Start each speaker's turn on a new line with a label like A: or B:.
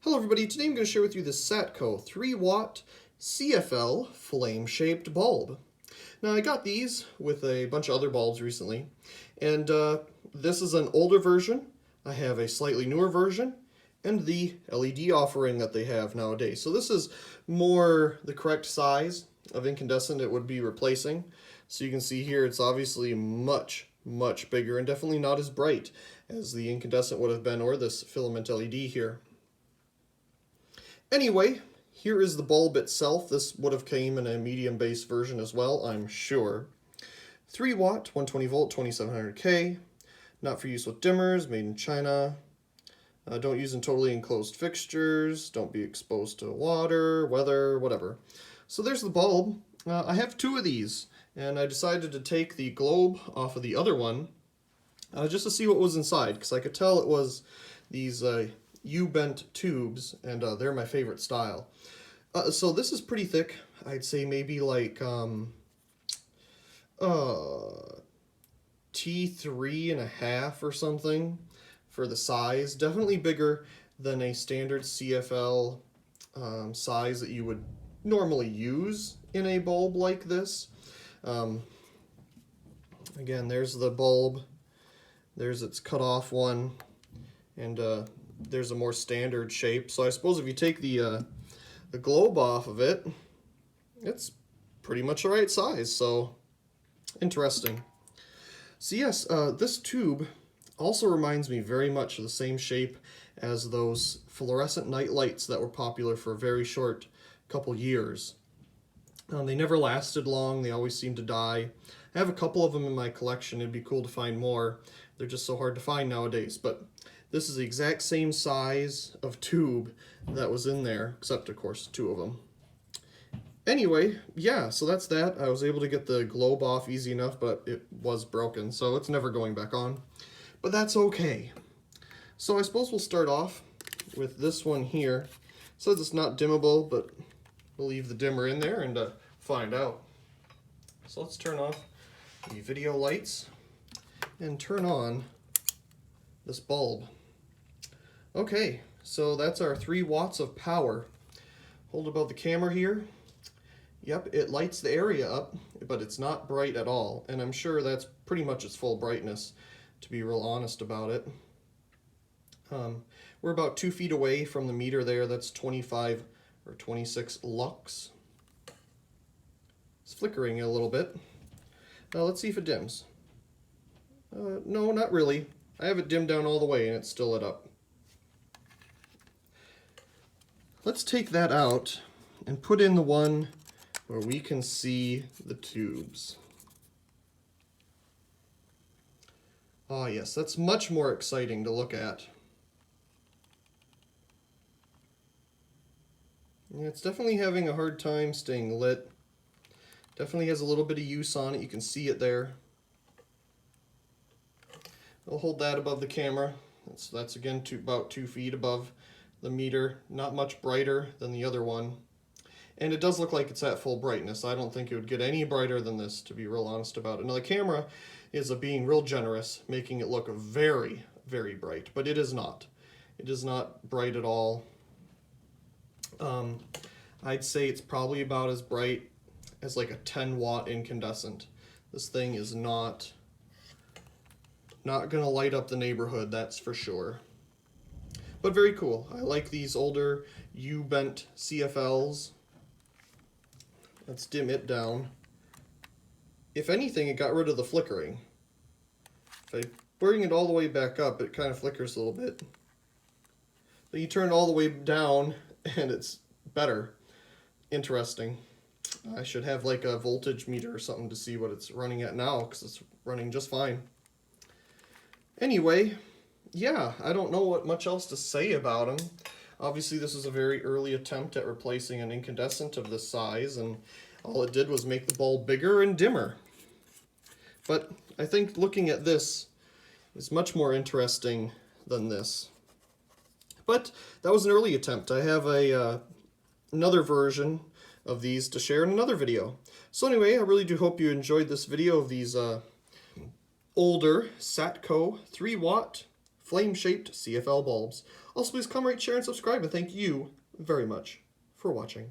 A: Hello everybody, today I'm going to share with you this Satco 3-watt CFL flame-shaped bulb. Now I got these with a bunch of other bulbs recently, and this is an older version. I have a slightly newer version, and the LED offering that they have nowadays. So this is more the correct size of incandescent it would be replacing. So you can see here it's obviously much bigger and definitely not as bright as the incandescent would have been, or this filament LED here. Anyway, here is the bulb itself. This would have came in a medium base version as well, I'm sure. 3-watt, 120 volt, 2700K. Not for use with dimmers, made in China. Don't use in totally enclosed fixtures. Don't be exposed to water, weather, whatever. So there's the bulb. I have two of these, and I decided to take the globe off of the other one just to see what was inside, because I could tell it was these U-bent tubes, and they're my favorite style. So this is pretty thick. I'd say maybe like T3.5 or something for the size. Definitely bigger than a standard CFL size that you would normally use in a bulb like this. Again, there's the bulb. There's its cut off one, and there's a more standard shape. So I suppose if you take the globe off of it, it's pretty much the right size. So interesting. So yes, this tube also reminds me very much of the same shape as those fluorescent night lights that were popular for a very short couple years. They never lasted long. They always seemed to die. I have a couple of them in my collection. It'd be cool to find more. They're just so hard to find nowadays. But this is the exact same size of tube that was in there, except of course two of them. Anyway, yeah, so that's that. I was able to get the globe off easy enough, but it was broken, so it's never going back on. But that's okay. So I suppose we'll start off with this one here. It says it's not dimmable, but we'll leave the dimmer in there and find out. So let's turn off the video lights and turn on this bulb. Okay, so that's our 3 watts of power. Hold above the camera here. Yep, it lights the area up, but it's not bright at all. And I'm sure that's pretty much its full brightness, to be real honest about it. We're about 2 feet away from the meter there. That's 25 or 26 lux. It's flickering a little bit. Now let's see if it dims. No, not really. I have it dimmed down all the way and it's still lit up. Let's take that out and put in the one where we can see the tubes. Ah, yes, that's much more exciting to look at. Yeah, it's definitely having a hard time staying lit. Definitely has a little bit of use on it. You can see it there. I'll hold that above the camera. That's again about 2 feet above the meter. Not much brighter than the other one. And it does look like it's at full brightness. I don't think it would get any brighter than this, to be real honest about it. Now the camera is being real generous, making it look very bright, but it is not. It is not bright at all. I'd say it's probably about as bright as like a 10-watt incandescent. This thing is not gonna light up the neighborhood, that's for sure. But very cool. I like these older U-bent CFLs. Let's dim it down. If anything, it got rid of the flickering. If I bring it all the way back up, it kind of flickers a little bit. But you turn it all the way down and it's better. Interesting. I should have like a voltage meter or something to see what it's running at now, because it's running just fine. Anyway, yeah, I don't know what much else to say about them. Obviously, this is a very early attempt at replacing an incandescent of this size, and all it did was make the bulb bigger and dimmer. But I think looking at this is much more interesting than this. But that was an early attempt. I have another version of these to share in another video. So anyway, I really do hope you enjoyed this video of these older Satco 3-watt flame-shaped CFL bulbs. Also, please comment, rate, share, and subscribe, and thank you very much for watching.